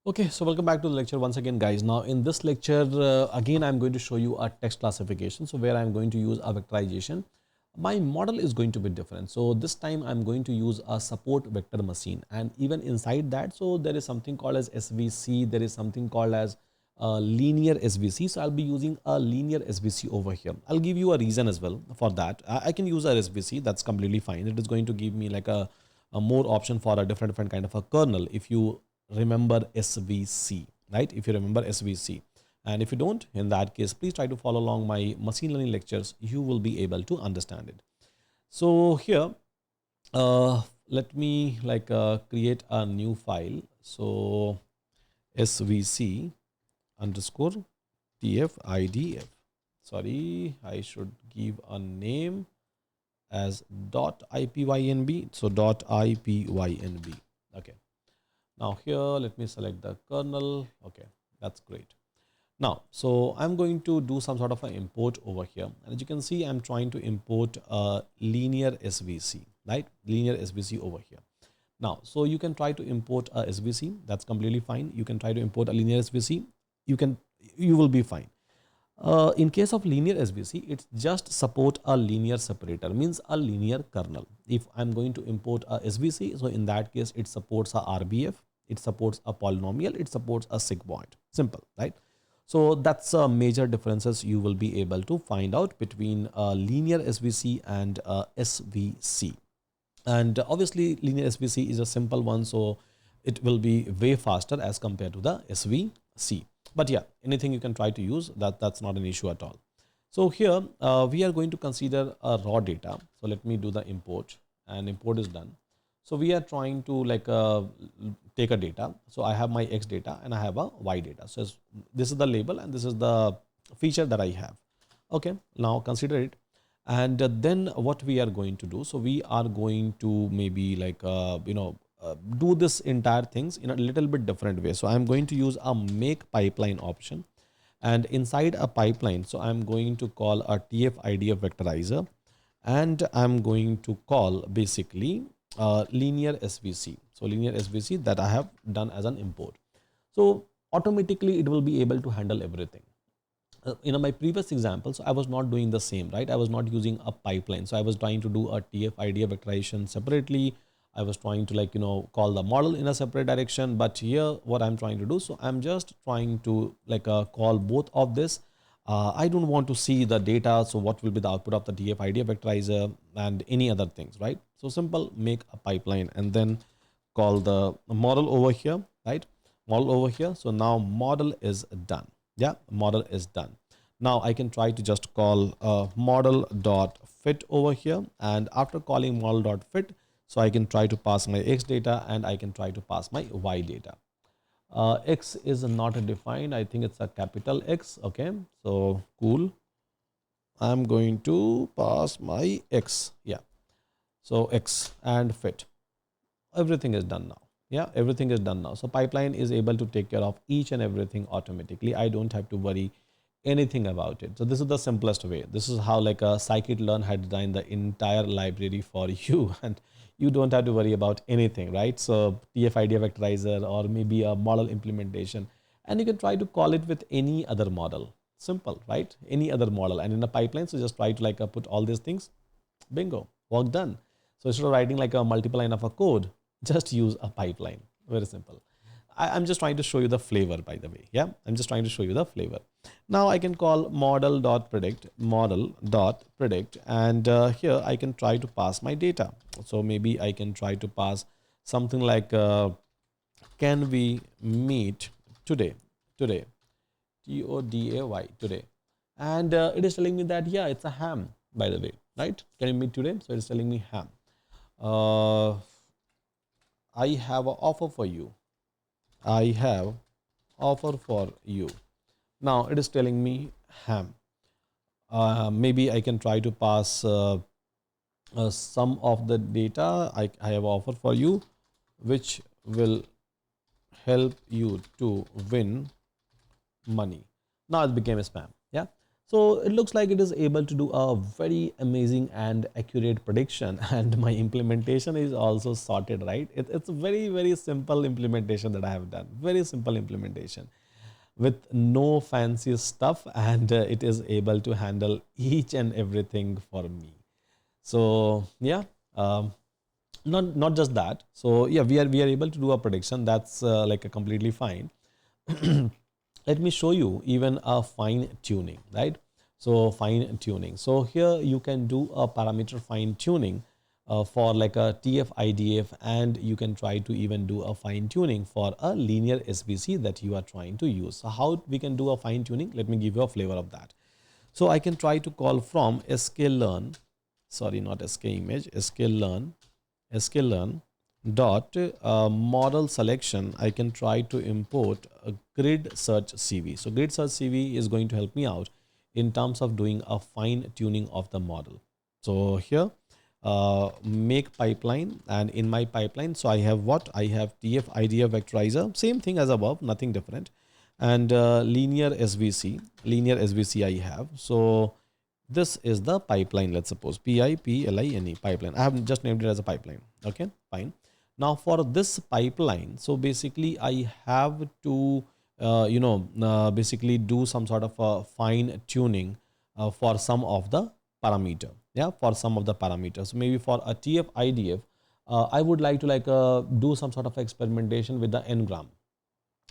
Okay, so welcome back to the lecture once again, guys. Now in this lecture, again I'm going to show you a text classification. So where I'm going to use a vectorization. My model is going to be different. So this time I'm going to use a support vector machine, and even inside that, so there is something called as SVC. There is something called as linear SVC. So I'll be using a linear SVC over here. I'll give you a reason as well for that. I can use a SVC. That's completely fine. It is going to give me like a more option for a different kind of a kernel if you remember SVC, right? If you remember SVC, and if you don't, in that case, please try to follow along my machine learning lectures. You will be able to understand it. So here, let me create a new file. So SVC underscore TF-IDF. Sorry, I should give a name as .ipynb. So .ipynb. Okay. Now here, let me select the kernel. Okay, that's great. Now, so I'm going to do some sort of an import over here. And as you can see, I'm trying to import a linear SVC, right? Linear SVC over here. Now, so you can try to import a SVC. That's completely fine. You can try to import a linear SVC. You will be fine. In case of linear SVC, it just support a linear separator, means a linear kernel. If I'm going to import a SVC, so in that case, it supports a RBF, it supports a polynomial, it supports a sigmoid. Simple, right? So that's major differences you will be able to find out between linear SVC and SVC. And obviously, linear SVC is a simple one, so it will be way faster as compared to the SVC. But yeah, anything you can try to use, that's not an issue at all. So here we are going to consider a raw data. So let me do the import, and import is done. So we are trying to take a data. So I have my X data and I have a Y data. So this is the label and this is the feature that I have. Okay, now consider it. And then what we are going to do, so we are going to maybe do this entire things in a little bit different way. So I'm going to use a make pipeline option, and inside a pipeline, so I'm going to call a TF-IDF vectorizer, and I'm going to call basically linear SVC. So linear SVC that I have done as an import. So automatically it will be able to handle everything. In my previous example, so I was not doing the same, right? I was not using a pipeline. So I was trying to do a TF-IDF vectorization separately. I was trying to call the model in a separate direction. But here what I'm trying to do, so I'm just trying to call both of this. I don't want to see the data. So what will be the output of the TF-IDF vectorizer and any other things, right? So simple, make a pipeline and then call the model over here, right? Model over here. So now model is done. Yeah, model is done. Now I can try to just call model.fit over here, and after calling model.fit, so I can try to pass my X data and I can try to pass my Y data. X is not defined. I think it's a capital X. Okay, so cool. I'm going to pass my X. Yeah, so X and fit. Everything is done now. Yeah, everything is done now. So pipeline is able to take care of each and everything automatically. I don't have to worry anything about it. So this is the simplest way. This is how like a scikit-learn had designed the entire library for you, and you don't have to worry about anything, right? So TF-IDF vectorizer or maybe a model implementation, and you can try to call it with any other model. Simple, right? Any other model, and in a pipeline, so just try to put all these things. Bingo, work done. So instead of writing like a multiple line of a code, just use a pipeline. Very simple. I'm just trying to show you the flavor, by the way. Yeah, I'm just trying to show you the flavor. Now I can call model.predict, and here I can try to pass my data. So maybe I can try to pass something like can we meet today, today, today, and it is telling me that yeah, it's a ham, by the way, right? Can you meet today? So it's telling me ham. I have an offer for you. I have offer for you. Now it is telling me ham. Maybe I can try to pass some of the data. I have offer for you, which will help you to win money. Now it became a spam. Yeah. So it looks like it is able to do a very amazing and accurate prediction, and my implementation is also sorted, right? It's a very, very simple implementation that I have done. Very simple implementation with no fancy stuff, and it is able to handle each and everything for me. So yeah, not just that. So yeah, we are able to do a prediction. That's like a completely fine. Let me show you even a fine tuning, right? So fine tuning. So here you can do a parameter fine tuning for like a TF-IDF, and you can try to even do a fine tuning for a linear SVC that you are trying to use. So how we can do a fine tuning? Let me give you a flavor of that. So I can try to call from sklearn, sorry, not skimage, sklearn dot model selection. I can try to import a GridSearchCV. So GridSearchCV is going to help me out in terms of doing a fine tuning of the model. So here make pipeline, and in my pipeline, so I have what? I have TF-IDF vectorizer, same thing as above, nothing different, and linear SVC I have. So this is the pipeline, let's suppose PIPLINE pipeline. I have just named it as a pipeline. Okay, fine. Now for this pipeline, so basically I have to basically do some sort of a fine tuning for some of the parameter. Yeah, for some of the parameters. Maybe for a TF-IDF, I would like to do some sort of experimentation with the n-gram.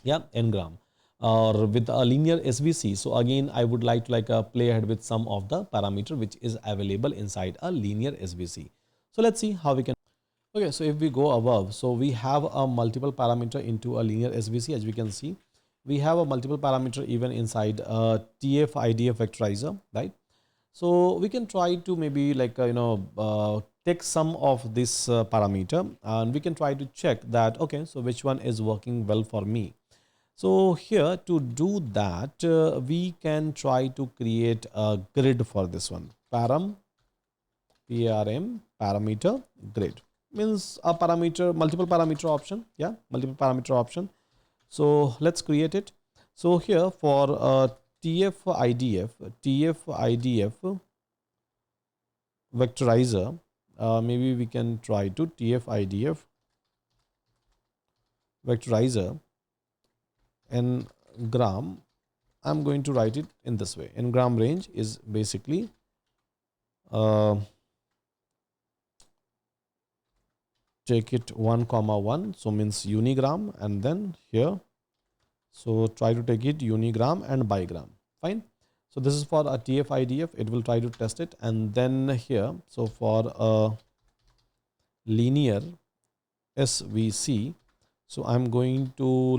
Yeah, n-gram, or with a linear SVC. So again, I would like to play ahead with some of the parameter which is available inside a linear SVC. So let's see how we can. Okay, so if we go above, so we have a multiple parameter into a linear SVC. As we can see, we have a multiple parameter even inside a TF-IDF vectorizer, right? So we can try to maybe take some of this parameter, and we can try to check that, okay, so which one is working well for me. So here to do that, we can try to create a grid for this one. Parameter grid means a parameter, multiple parameter option. Yeah, multiple parameter option. So let's create it. So here for TF-IDF vectorizer, maybe we can try to TF-IDF vectorizer n-gram. I'm going to write it in this way. N-gram range is basically take it 1,1, so means unigram, and then here, so try to take it unigram and bigram. Fine. So this is for a TF-IDF. It will try to test it, and then here, so for a linear SVC, so I'm going to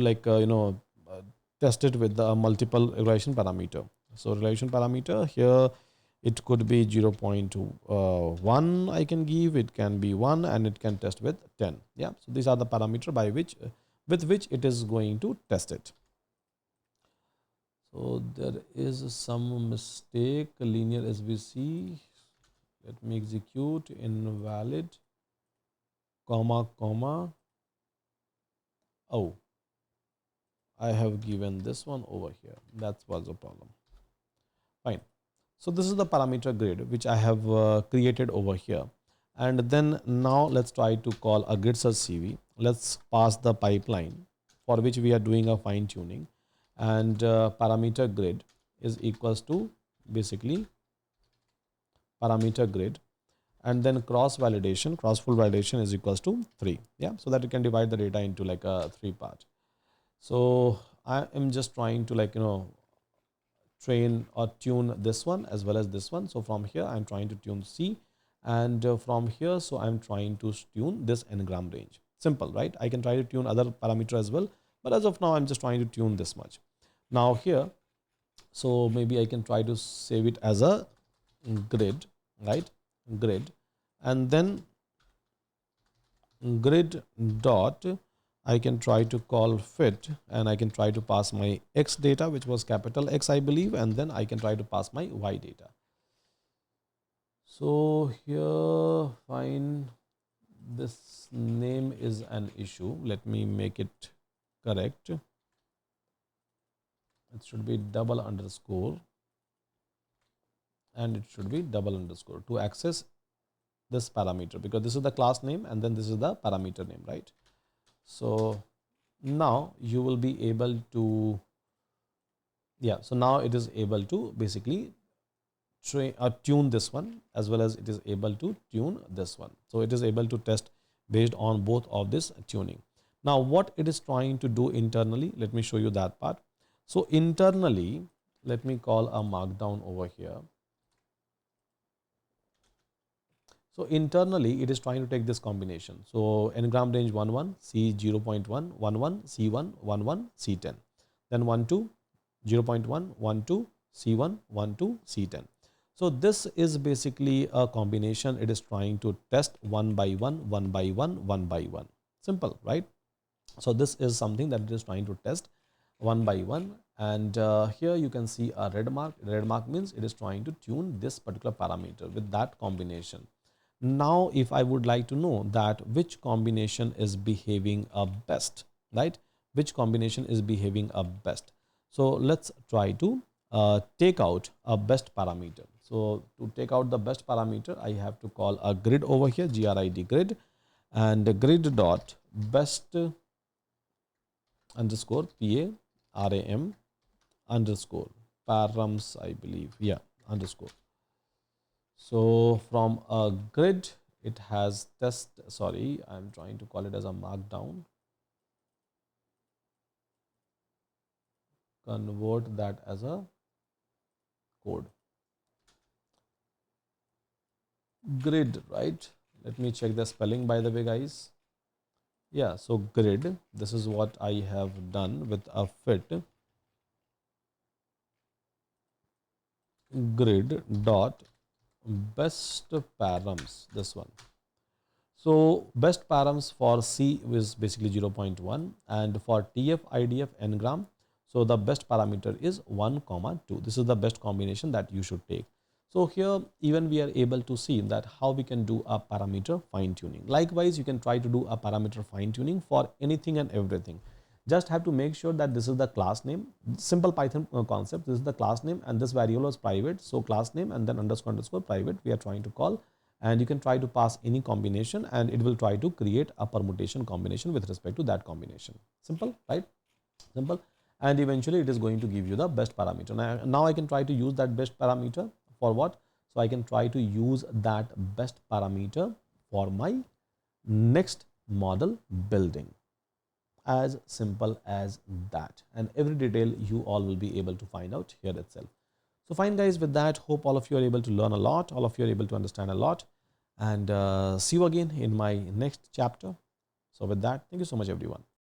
test it with the multiple relation parameter. So relation parameter here, it could be 0.1 I can give, it can be 1, and it can test with 10. Yeah, so these are the parameter by which with which it is going to test it. So there is some mistake, linear SVC. Let me execute invalid, comma. Oh, I have given this one over here. That was a problem. Fine. So this is the parameter grid which I have created over here. And then now let's try to call a GridSearchCV. Let's pass the pipeline for which we are doing a fine tuning, and parameter grid is equals to basically parameter grid, and then cross full validation is equals to 3. Yeah, so that you can divide the data into like a 3 part. So I am just trying to train or tune this one as well as this one. So from here I'm trying to tune C, and from here, so I'm trying to tune this n-gram range. Simple, right? I can try to tune other parameter as well, but as of now I'm just trying to tune this much. Now here, so maybe I can try to save it as a grid, right? Grid, and then grid dot, I can try to call fit, and I can try to pass my X data, which was capital X, I believe, and then I can try to pass my Y data. So here, fine, this name is an issue. Let me make it correct. It should be double underscore and it should be double underscore to access this parameter, because this is the class name and then this is the parameter name, right? So now you will be able to, yeah, so now it is able to basically tune this one as well as it is able to tune this one. So it is able to test based on both of this tuning. Now what it is trying to do internally, let me show you that part. So internally, let me call a markdown over here. So internally, it is trying to take this combination. So n-gram range 11, C 0.1, 11, C1, 11, C10. Then 12, 0.1, 12, C1, 12, C10. So this is basically a combination. It is trying to test one by one, one by one, one by one. Simple, right? So this is something that it is trying to test one by one. And here you can see a red mark. Red mark means it is trying to tune this particular parameter with that combination. Now, if I would like to know that which combination is behaving best, right? Which combination is behaving best? So let's try to take out a best parameter. So to take out the best parameter, I have to call a grid over here, grid grid, and grid dot best underscore param underscore params, I believe, yeah, underscore. So from a grid, it has test, sorry, I'm trying to call it as a markdown. Convert that as a code. Grid, right? Let me check the spelling by the way, guys. Yeah, so grid, this is what I have done with a fit grid dot best params, this one. So best params for C is basically 0.1 and for TF-IDF n-gram, so the best parameter is 1,2. This is the best combination that you should take. So here even we are able to see that how we can do a parameter fine tuning. Likewise, you can try to do a parameter fine tuning for anything and everything. Just have to make sure that this is the class name. Simple Python concept. This is the class name and this variable is private. So class name and then underscore underscore private we are trying to call. And you can try to pass any combination and it will try to create a permutation combination with respect to that combination. Simple, right? Simple. And eventually it is going to give you the best parameter. Now I can try to use that best parameter for what? So I can try to use that best parameter for my next model building. As simple as that. And every detail you all will be able to find out here itself. So fine guys, with that, hope all of you are able to learn a lot. All of you are able to understand a lot. And see you again in my next chapter. So with that, thank you so much everyone.